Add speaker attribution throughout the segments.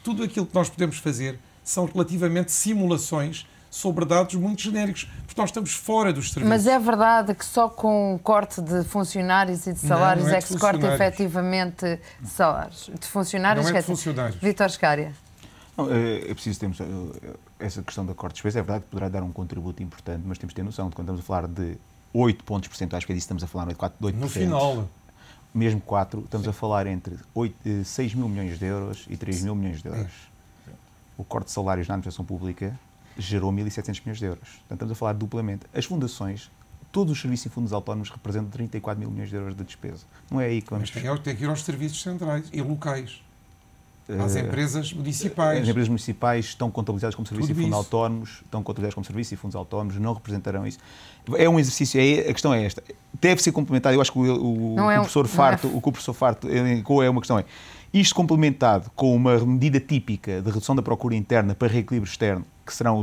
Speaker 1: tudo aquilo que nós podemos fazer são relativamente simulações sobre dados muito genéricos, porque nós estamos fora dos serviços.
Speaker 2: Mas é verdade que só com o corte de funcionários e de salários é que se corta efetivamente salários? De funcionários?
Speaker 1: Não é de funcionários.
Speaker 2: Vítor Scária.
Speaker 3: Não, é preciso termos essa questão da corte de despesa. É verdade que poderá dar um contributo importante, mas temos de ter noção de quando estamos a falar de 8 pontos percentuais, que é disso que estamos a falar, não é de 4, de 8%.
Speaker 1: No final.
Speaker 3: Mesmo 4, estamos a falar entre 6 mil milhões de euros e 3 mil milhões de euros. O corte de salários na administração pública gerou 1.700 milhões de euros. Portanto, estamos a falar duplamente. As fundações, todos os serviços e fundos autónomos representam 34 mil milhões de euros de despesa. Não é aí que vamos...
Speaker 1: Mas tem que ir aos serviços centrais e locais. Às empresas municipais.
Speaker 3: As empresas municipais estão contabilizadas como serviços e fundos autónomos, estão contabilizadas como serviços e fundos autónomos, não representarão isso. É um exercício, a questão é esta. Deve ser complementado, eu acho que o professor Farto é uma questão. Isto complementado com uma medida típica de redução da procura interna para reequilíbrio externo, que serão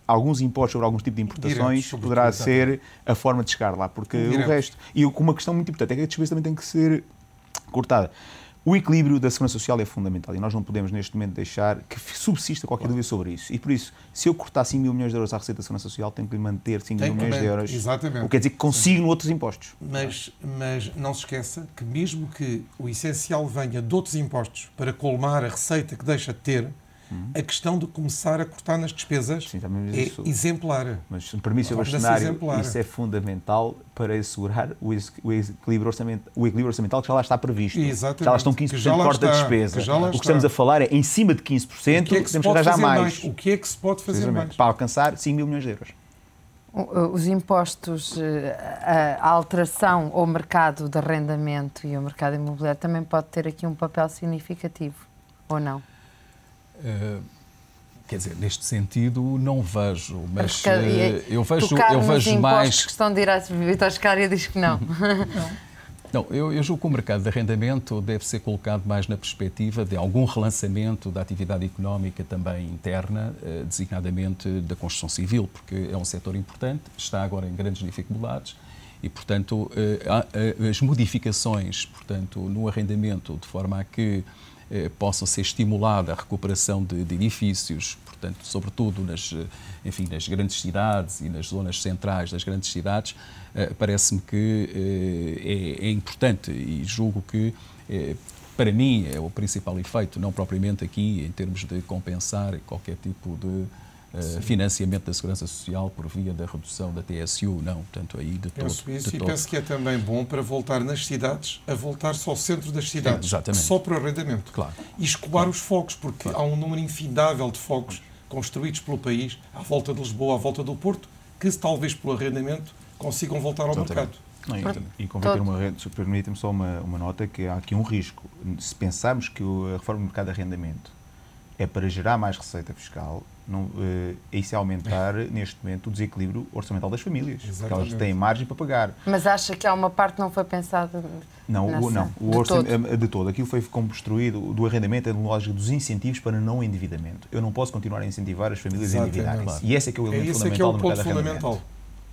Speaker 3: alguns impostos sobre alguns tipos de importações, poderá ser a forma de chegar lá, porque o resto... E com uma questão muito importante, é que a despesa também tem que ser cortada. O equilíbrio da segurança social é fundamental e nós não podemos, neste momento, deixar que subsista qualquer dúvida sobre isso. E, por isso, se eu cortar 5 mil milhões de euros à receita da segurança social, tenho que lhe manter 5 mil milhões de euros.
Speaker 1: Exatamente.
Speaker 3: O que quer dizer que consigo outros impostos.
Speaker 1: Mas não se esqueça que mesmo que o essencial venha de outros impostos para colmar a receita que deixa de ter, a questão de começar a cortar nas despesas é exemplar.
Speaker 3: Mas, se me permite, Sr. Bastonário, isso é fundamental para assegurar o equilíbrio orçamental que já lá está previsto.
Speaker 1: Exatamente.
Speaker 3: Já lá estão 15% de corte da despesa. O que estamos a falar é, em cima de 15%, temos que arranjar mais.
Speaker 1: O que é que se pode fazer mais?
Speaker 3: Para alcançar 5 mil milhões de euros.
Speaker 2: Os impostos, a alteração ao mercado de arrendamento e ao mercado imobiliário também pode ter aqui um papel significativo, ou não?
Speaker 4: Quer dizer, neste sentido não vejo, mas eu vejo mais...
Speaker 2: que estão diretos, Vítor Scária diz que não.
Speaker 4: Não, eu julgo que o mercado de arrendamento deve ser colocado mais na perspectiva de algum relançamento da atividade económica também interna, designadamente da construção civil, porque é um setor importante, está agora em grandes dificuldades e, portanto, as modificações, portanto, no arrendamento, de forma a que possam ser estimulada a recuperação de edifícios, portanto, sobretudo nas grandes cidades e nas zonas centrais das grandes cidades, parece-me que é importante e julgo que, para mim, é o principal efeito, não propriamente aqui em termos de compensar qualquer tipo de financiamento da segurança social por via da redução da TSU, não, portanto, aí de todo.
Speaker 1: Penso isso e penso que é também bom para voltar nas cidades, a voltar só ao centro das cidades, só para o arrendamento.
Speaker 4: Claro.
Speaker 1: E escoar os fogos, porque há um número infindável de fogos construídos pelo país, à volta de Lisboa, à volta do Porto, que talvez pelo arrendamento consigam voltar ao mercado.
Speaker 3: E convém ter uma rede, permitem-me só uma nota, que há aqui um risco. Se pensarmos que a reforma do mercado de arrendamento é para gerar mais receita fiscal, isso é aumentar, neste momento, o desequilíbrio orçamental das famílias.
Speaker 1: Exatamente.
Speaker 3: Porque elas têm margem para pagar.
Speaker 2: Mas acha que há uma parte que não foi pensada?
Speaker 3: O orçamento de todo. Aquilo foi construído, do arrendamento, é no lógico dos incentivos para não endividamento. Eu não posso continuar a incentivar as famílias a endividarem-se. E esse é que é o elemento fundamental do mercado de arrendamento.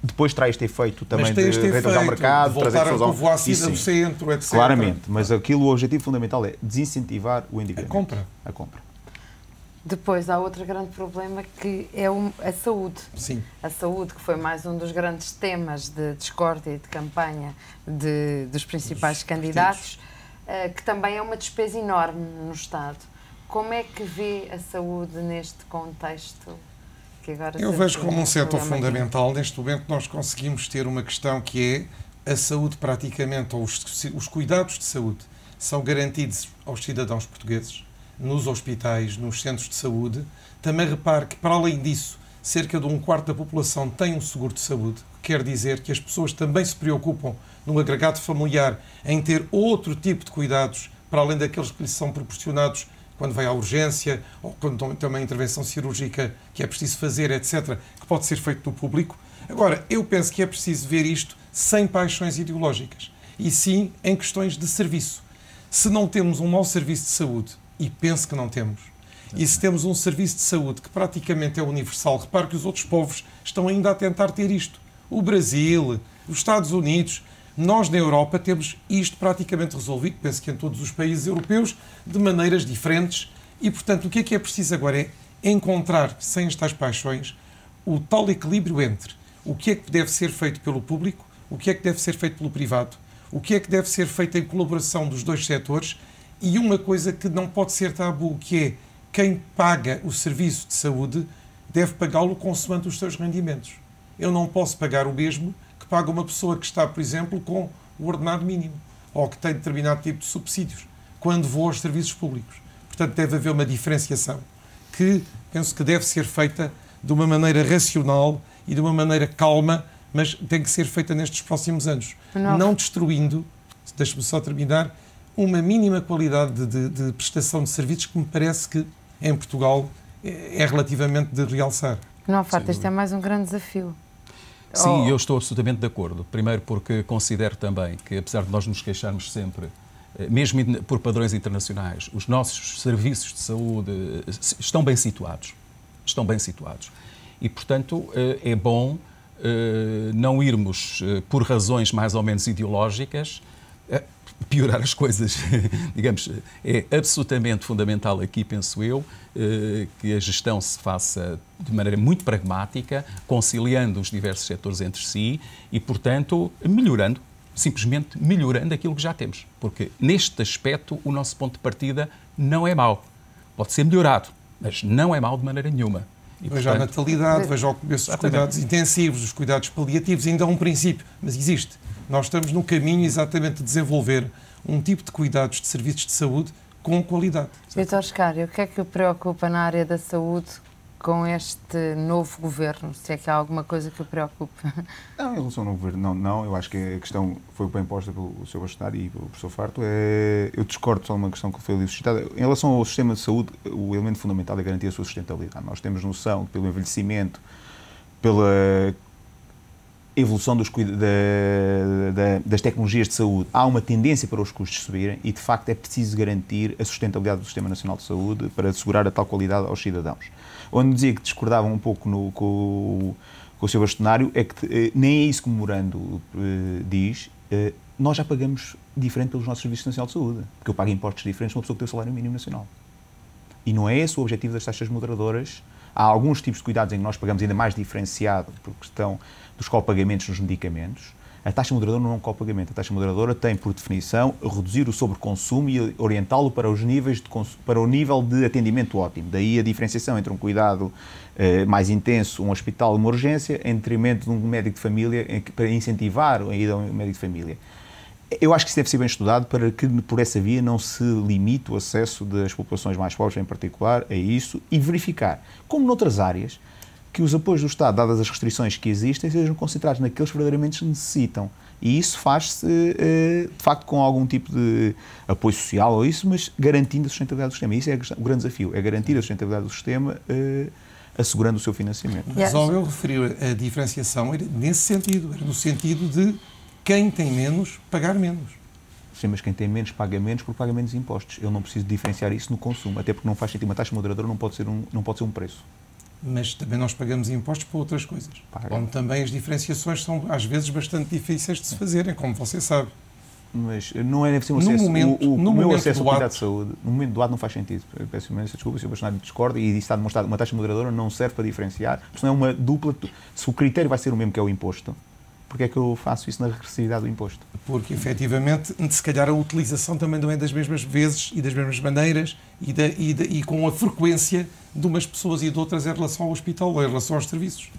Speaker 3: Depois traz este efeito também de retornar ao mercado,
Speaker 1: de voltar a povoar no centro, etc.
Speaker 3: Claramente, mas o objetivo fundamental é desincentivar o endividamento.
Speaker 1: A compra.
Speaker 2: Depois há outro grande problema que é a saúde.
Speaker 1: Sim.
Speaker 2: A saúde, que foi mais um dos grandes temas de discórdia e de campanha dos principais candidatos, que também é uma despesa enorme no Estado. Como é que vê a saúde neste contexto? Que agora
Speaker 1: eu vejo como um setor fundamental. Neste momento nós conseguimos ter uma questão que é a saúde praticamente, ou os cuidados de saúde são garantidos aos cidadãos portugueses, nos hospitais, nos centros de saúde. Também repare que, para além disso, cerca de 1/4 da população tem um seguro de saúde, que quer dizer que as pessoas também se preocupam no agregado familiar em ter outro tipo de cuidados, para além daqueles que lhes são proporcionados quando vai à urgência, ou quando tem uma intervenção cirúrgica que é preciso fazer, etc., que pode ser feito no público. Agora, eu penso que é preciso ver isto sem paixões ideológicas, e sim em questões de serviço. Se não temos um mau serviço de saúde, e penso que não temos, e se temos um serviço de saúde que praticamente é universal, repare que os outros povos estão ainda a tentar ter isto. O Brasil, os Estados Unidos, nós na Europa temos isto praticamente resolvido, penso que em todos os países europeus, de maneiras diferentes E, portanto, o que é preciso agora é encontrar, sem estas paixões, o tal equilíbrio entre o que é que deve ser feito pelo público, o que é que deve ser feito pelo privado, o que é que deve ser feito em colaboração dos dois setores e uma coisa que não pode ser tabu, que é quem paga o serviço de saúde deve pagá-lo consoante os seus rendimentos. Eu não posso pagar o mesmo que paga uma pessoa que está, por exemplo, com o ordenado mínimo ou que tem determinado tipo de subsídios quando vou aos serviços públicos. Portanto, deve haver uma diferenciação que penso que deve ser feita de uma maneira racional e de uma maneira calma, mas tem que ser feita nestes próximos anos. Não destruindo, deixe-me só terminar, uma mínima qualidade de prestação de serviços que me parece que em Portugal é relativamente de realçar.
Speaker 2: Não, Farte, este é mais um grande desafio.
Speaker 4: Sim, eu estou absolutamente de acordo. Primeiro porque considero também que, apesar de nós nos queixarmos sempre, mesmo por padrões internacionais, os nossos serviços de saúde estão bem situados. Estão bem situados. E, portanto, é bom não irmos, por razões mais ou menos ideológicas, piorar as coisas. Digamos, é absolutamente fundamental aqui, penso eu, que a gestão se faça de maneira muito pragmática, conciliando os diversos setores entre si e, portanto, melhorando, simplesmente melhorando aquilo que já temos. Porque, neste aspecto, o nosso ponto de partida não é mau. Pode ser melhorado, mas não é mau de maneira nenhuma.
Speaker 1: E, veja a natalidade, veja o começo dos cuidados intensivos, os cuidados paliativos, ainda há um princípio, mas existe. Nós estamos no caminho exatamente de desenvolver um tipo de cuidados de serviços de saúde com qualidade.
Speaker 2: Vítor Scário, o que é que o preocupa na área da saúde com este novo governo? Se é que há alguma coisa que o preocupa?
Speaker 3: Não, em relação ao novo governo, não. Eu acho que a questão foi bem posta pelo Sr. Bastonário e pelo professor Farto. Eu discordo só de uma questão que foi ali suscitada. Em relação ao sistema de saúde, o elemento fundamental é garantir a sua sustentabilidade. Nós temos noção que pelo envelhecimento, pela evolução das tecnologias de saúde, há uma tendência para os custos subirem e, de facto, é preciso garantir a sustentabilidade do Sistema Nacional de Saúde para assegurar a tal qualidade aos cidadãos. Onde dizia que discordava um pouco com o Sr. Bastonário é que nem é isso que o memorando diz. Nós já pagamos diferente pelos nossos serviços nacional de saúde, porque eu pago impostos diferentes de uma pessoa que tem o salário mínimo nacional. E não é esse o objetivo das taxas moderadoras. Há alguns tipos de cuidados em que nós pagamos ainda mais diferenciado por questão dos copagamentos nos medicamentos. A taxa moderadora não é um copagamento. A taxa moderadora tem, por definição, reduzir o sobreconsumo e orientá-lo para os níveis para o nível de atendimento ótimo. Daí a diferenciação entre um cuidado mais intenso, um hospital e uma urgência, em detrimento de um médico de família, para incentivar a ida ao médico de família. Eu acho que isso deve ser bem estudado para que, por essa via, não se limite o acesso das populações mais pobres, em particular, a isso, e verificar, como noutras áreas, que os apoios do Estado, dadas as restrições que existem, sejam concentrados naqueles que verdadeiramente se necessitam. E isso faz-se, de facto, com algum tipo de apoio social ou isso, mas garantindo a sustentabilidade do sistema. E isso é o grande desafio, é garantir a sustentabilidade do sistema, assegurando o seu financiamento.
Speaker 1: Mas ao eu referir a diferenciação, era nesse sentido, era no sentido de quem tem menos, pagar menos.
Speaker 3: Sim, mas quem tem menos, paga menos porque paga menos impostos. Eu não preciso diferenciar isso no consumo, até porque não faz sentido. Uma taxa moderadora não pode ser um preço. Mas
Speaker 1: também nós pagamos impostos para outras coisas. Onde também as diferenciações são, às vezes, bastante difíceis de se fazerem, como você sabe.
Speaker 3: Mas não é deve ser um acesso. O meu acesso ao cuidado de saúde, no momento do ato, não faz sentido. Eu peço imensa desculpa, o Sr. Bastonário discorda e isso está demonstrado. Uma taxa moderadora não serve para diferenciar, porque não é uma dupla. Se o critério vai ser o mesmo que é o imposto, porque é que eu faço isso na regressividade do imposto?
Speaker 1: Porque, efetivamente, se calhar a utilização também não é das mesmas vezes e das mesmas maneiras e com a frequência de umas pessoas e de outras em relação ao hospital ou em relação aos serviços.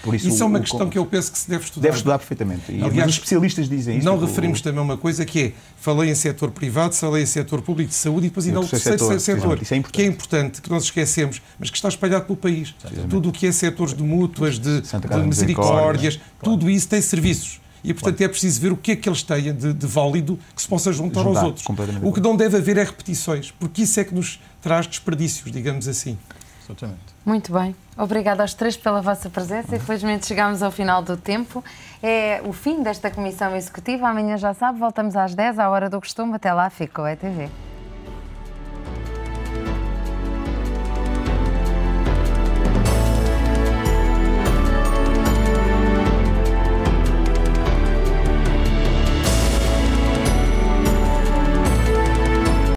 Speaker 3: Por isso é uma questão que eu penso que se deve estudar. Deve estudar perfeitamente. E aliás, os especialistas dizem isso.
Speaker 1: Não referimos também uma coisa que é, falei em setor privado, falei em setor público de saúde e depois ainda há o terceiro setor, que é importante, que nós esquecemos, mas que está espalhado pelo país. Tudo o que é setores de mútuas, de misericórdias, tudo isso tem serviços. E, portanto, é preciso ver o que é que eles têm de válido que se possa juntar aos outros. O que não deve haver é repetições, porque isso é que nos traz desperdícios, digamos assim.
Speaker 2: Muito bem. Obrigada aos três pela vossa presença. Infelizmente chegámos ao final do tempo. É o fim desta Comissão Executiva. Amanhã já sabe, voltamos às 10, à hora do costume. Até lá, fica com a ETV.